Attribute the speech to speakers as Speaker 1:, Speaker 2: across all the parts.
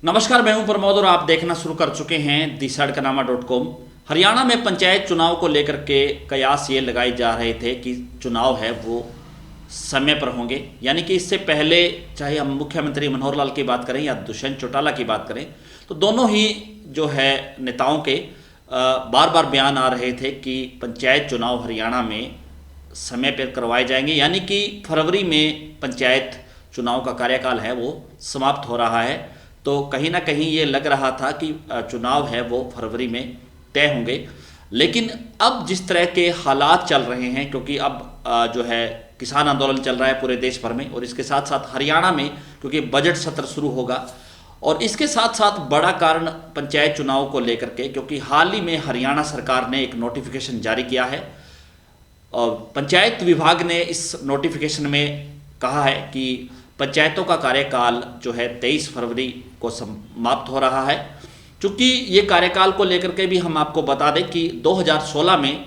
Speaker 1: नमस्कार, मैं हूं प्रमोद और आप देखना शुरू कर चुके हैं दिसड़कनामा.com। हरियाणा में पंचायत चुनाव को लेकर के कयास ये लगाए जा रहे थे कि चुनाव है वो समय पर होंगे, यानी कि इससे पहले चाहे हम मुख्यमंत्री मनोहर लाल की बात करें या दुष्यंत चौटाला की बात करें, तो दोनों ही जो है नेताओं के बार बार बयान आ रहे थे कि पंचायत चुनाव हरियाणा में समय पर करवाए जाएंगे, यानी कि फरवरी में पंचायत चुनाव का कार्यकाल है वो समाप्त हो रहा है। तो कहीं ना कहीं ये लग रहा था कि चुनाव है वो फरवरी में तय होंगे, लेकिन अब जिस तरह के हालात चल रहे हैं, क्योंकि अब जो है किसान आंदोलन चल रहा है पूरे देश भर में, और इसके साथ साथ हरियाणा में क्योंकि बजट सत्र शुरू होगा, और इसके साथ साथ बड़ा कारण पंचायत चुनाव को लेकर के, क्योंकि हाल ही में हरियाणा सरकार ने एक नोटिफिकेशन जारी किया है और पंचायत विभाग ने इस नोटिफिकेशन में कहा है कि पंचायतों का कार्यकाल जो है 23 फरवरी को समाप्त हो रहा है। चूँकि ये कार्यकाल को लेकर के भी हम आपको बता दें कि 2016 में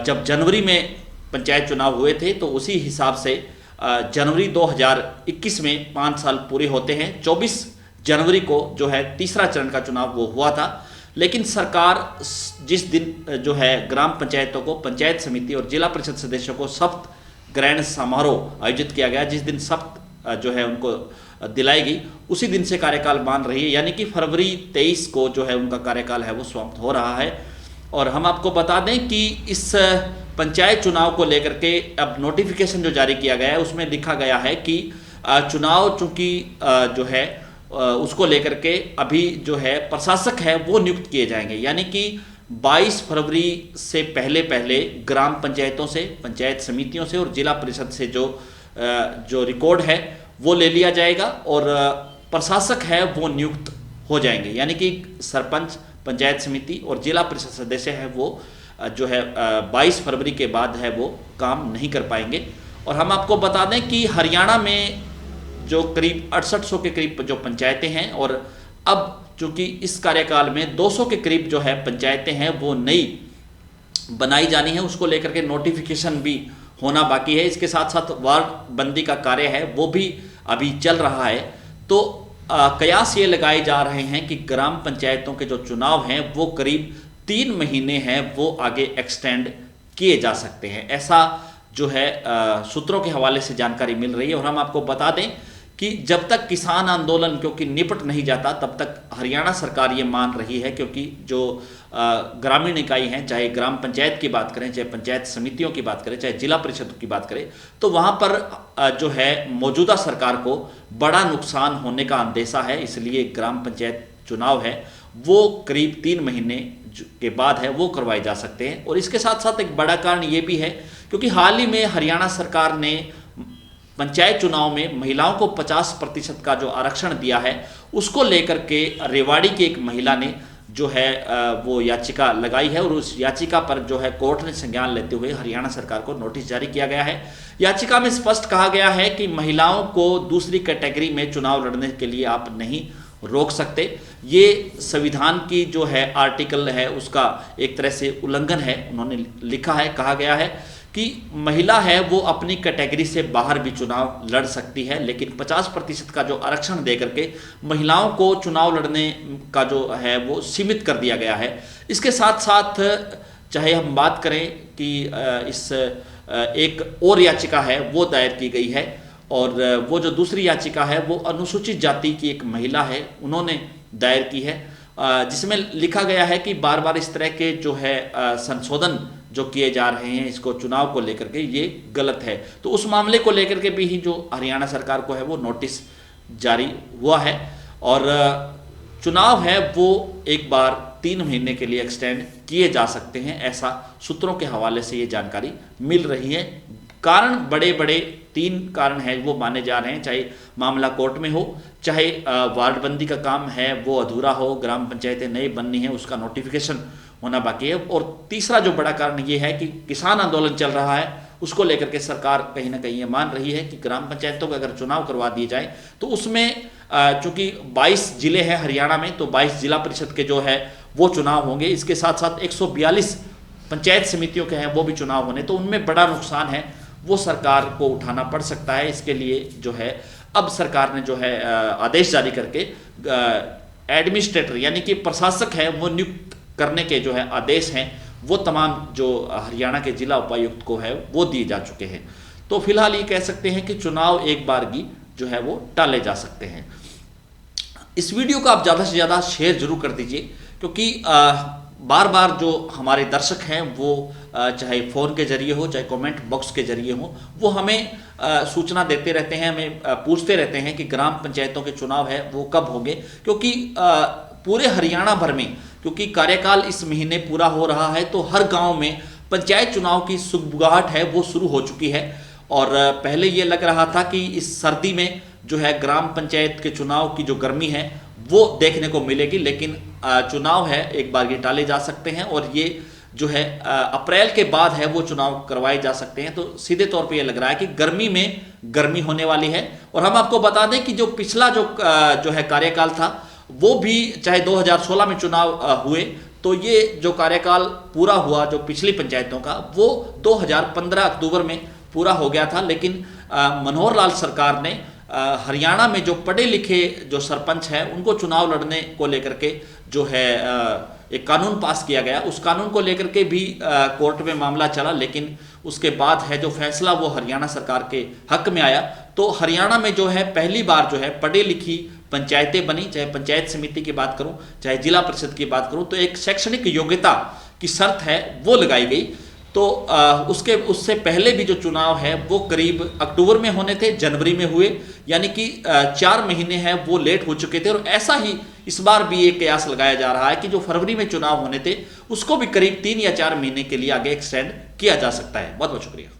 Speaker 1: जब जनवरी में पंचायत चुनाव हुए थे, तो उसी हिसाब से जनवरी 2021 में 5 साल पूरे होते हैं। 24 जनवरी को जो है तीसरा चरण का चुनाव वो हुआ था, लेकिन सरकार जिस दिन जो है ग्राम पंचायतों को, पंचायत समिति और जिला परिषद सदस्यों को शपथ ग्रहण समारोह आयोजित किया गया, जिस दिन शपथ जो है उनको दिलाएगी, उसी दिन से कार्यकाल मान रही है, यानी कि फरवरी 23 को जो है उनका कार्यकाल है वो समाप्त हो रहा है। और हम आपको बता दें कि इस पंचायत चुनाव को लेकर के अब नोटिफिकेशन जो जारी किया गया है उसमें लिखा गया है कि चुनाव चूंकि जो है उसको लेकर के अभी जो है प्रशासक है वो नियुक्त किए जाएंगे, यानी कि 22 फरवरी से पहले पहले ग्राम पंचायतों से, पंचायत समितियों से और जिला परिषद से जो रिकॉर्ड है वो ले लिया जाएगा और प्रशासक है वो नियुक्त हो जाएंगे, यानी कि सरपंच, पंचायत समिति और जिला परिषद सदस्य है वो जो है 22 फरवरी के बाद है वो काम नहीं कर पाएंगे। और हम आपको बता दें कि हरियाणा में जो करीब 6800 के करीब जो पंचायतें हैं, और अब चूँकि इस कार्यकाल में 200 के करीब जो है पंचायतें हैं वो नई बनाई जानी है, उसको लेकर के नोटिफिकेशन भी होना बाकी है। इसके साथ साथ वार्ड बंदी का कार्य है वो भी अभी चल रहा है। तो कयास ये लगाए जा रहे हैं कि ग्राम पंचायतों के जो चुनाव हैं वो करीब 3 महीने हैं वो आगे एक्सटेंड किए जा सकते हैं, ऐसा जो है सूत्रों के हवाले से जानकारी मिल रही है। और हम आपको बता दें कि जब तक किसान आंदोलन क्योंकि निपट नहीं जाता, तब तक हरियाणा सरकार ये मान रही है, क्योंकि जो ग्रामीण इकाई हैं, चाहे ग्राम पंचायत की बात करें, चाहे पंचायत समितियों की बात करें, चाहे जिला परिषद की बात करें, तो वहाँ पर जो है मौजूदा सरकार को बड़ा नुकसान होने का अंदेशा है। इसलिए ग्राम पंचायत चुनाव है वो करीब 3 महीने के बाद है वो करवाए जा सकते हैं। और इसके साथ साथ एक बड़ा कारण ये भी है, क्योंकि हाल ही में हरियाणा सरकार ने पंचायत चुनाव में महिलाओं को 50% का जो आरक्षण दिया है, उसको लेकर के रेवाड़ी की एक महिला ने जो है वो याचिका लगाई है, और उस याचिका पर जो है कोर्ट ने संज्ञान लेते हुए हरियाणा सरकार को नोटिस जारी किया गया है। याचिका में स्पष्ट कहा गया है कि महिलाओं को दूसरी कैटेगरी में चुनाव लड़ने के लिए आप नहीं रोक सकते। ये संविधान की जो है आर्टिकल है उसका एक तरह से उल्लंघन है। उन्होंने लिखा है, कहा गया है कि महिला है वो अपनी कैटेगरी से बाहर भी चुनाव लड़ सकती है, लेकिन 50% का जो आरक्षण दे करके महिलाओं को चुनाव लड़ने का जो है वो सीमित कर दिया गया है। इसके साथ साथ चाहे हम बात करें कि इस एक और याचिका है वो दायर की गई है, और वो जो दूसरी याचिका है वो अनुसूचित जाति की एक महिला है उन्होंने दायर की है, जिसमें लिखा गया है कि बार बार इस तरह के जो है संशोधन जो किए जा रहे हैं इसको चुनाव को लेकर के, ये गलत है। तो उस मामले को लेकर के भी ही जो हरियाणा सरकार को है वो नोटिस जारी हुआ है, और चुनाव है वो एक बार 3 महीने के लिए एक्सटेंड किए जा सकते हैं, ऐसा सूत्रों के हवाले से ये जानकारी मिल रही है। कारण बड़े बड़े 3 कारण हैं वो माने जा रहे हैं, चाहे मामला कोर्ट में हो, चाहे वार्डबंदी का काम है वो अधूरा हो, ग्राम पंचायतें नई बननी है उसका नोटिफिकेशन होना बाकी है, और तीसरा जो बड़ा कारण ये है कि किसान आंदोलन चल रहा है, उसको लेकर के सरकार कहीं ना कहीं ये मान रही है कि ग्राम पंचायतों के अगर चुनाव करवा दिए जाए तो उसमें चूंकि 22 जिले हैं हरियाणा में, तो 22 जिला परिषद के जो है वो चुनाव होंगे। इसके साथ साथ 142 पंचायत समितियों के हैं वो भी चुनाव होने, तो उनमें बड़ा नुकसान है वो सरकार को उठाना पड़ सकता है। इसके लिए जो है अब सरकार ने जो है आदेश जारी करके एडमिनिस्ट्रेटर यानी कि प्रशासक है वो नियुक्त करने के जो है आदेश हैं वो तमाम जो हरियाणा के जिला उपायुक्त को है वो दिए जा चुके हैं। तो फिलहाल ये कह सकते हैं कि चुनाव एक बारगी जो है वो टाले जा सकते हैं। इस वीडियो को आप ज़्यादा से ज़्यादा शेयर जरूर कर दीजिए, क्योंकि बार बार जो हमारे दर्शक हैं वो चाहे फ़ोन के जरिए हो चाहे कमेंट बॉक्स के जरिए हो, वो हमें सूचना देते रहते हैं, हमें पूछते रहते हैं कि ग्राम पंचायतों के चुनाव है वो कब होंगे। क्योंकि पूरे हरियाणा भर में क्योंकि कार्यकाल इस महीने पूरा हो रहा है, तो हर गांव में पंचायत चुनाव की सुगबुगाहट है वो शुरू हो चुकी है। और पहले ये लग रहा था कि इस सर्दी में जो है ग्राम पंचायत के चुनाव की जो गर्मी है वो देखने को मिलेगी, लेकिन चुनाव है एक बार ये टाले जा सकते हैं और ये जो है अप्रैल के बाद है वो चुनाव करवाए जा सकते हैं। तो सीधे तौर पे ये लग रहा है कि गर्मी में गर्मी होने वाली है। और हम आपको बता दें कि जो पिछला जो है कार्यकाल था वो भी चाहे 2016 में चुनाव हुए, तो ये जो कार्यकाल पूरा हुआ जो पिछली पंचायतों का वो 2015 अक्टूबर में पूरा हो गया था। लेकिन मनोहर लाल सरकार ने हरियाणा में जो पढ़े लिखे जो सरपंच हैं उनको चुनाव लड़ने को लेकर के जो है एक कानून पास किया गया। उस कानून को लेकर के भी कोर्ट में मामला चला, लेकिन उसके बाद है जो फैसला वो हरियाणा सरकार के हक में आया। तो हरियाणा में जो है पहली बार जो है पढ़ी लिखी पंचायतें बनी, चाहे पंचायत समिति की बात करूं चाहे जिला परिषद की बात करूं, तो एक शैक्षणिक योग्यता की शर्त है वो लगाई गई। तो उससे पहले भी जो चुनाव है वो करीब अक्टूबर में होने थे, जनवरी में हुए, यानी कि 4 महीने हैं वो लेट हो चुके थे। और ऐसा ही इस बार भी एक कयास लगाया जा रहा है कि जो फरवरी में चुनाव होने थे उसको भी करीब 3 या 4 महीने के लिए आगे एक्सटेंड किया जा सकता है। बहुत बहुत शुक्रिया।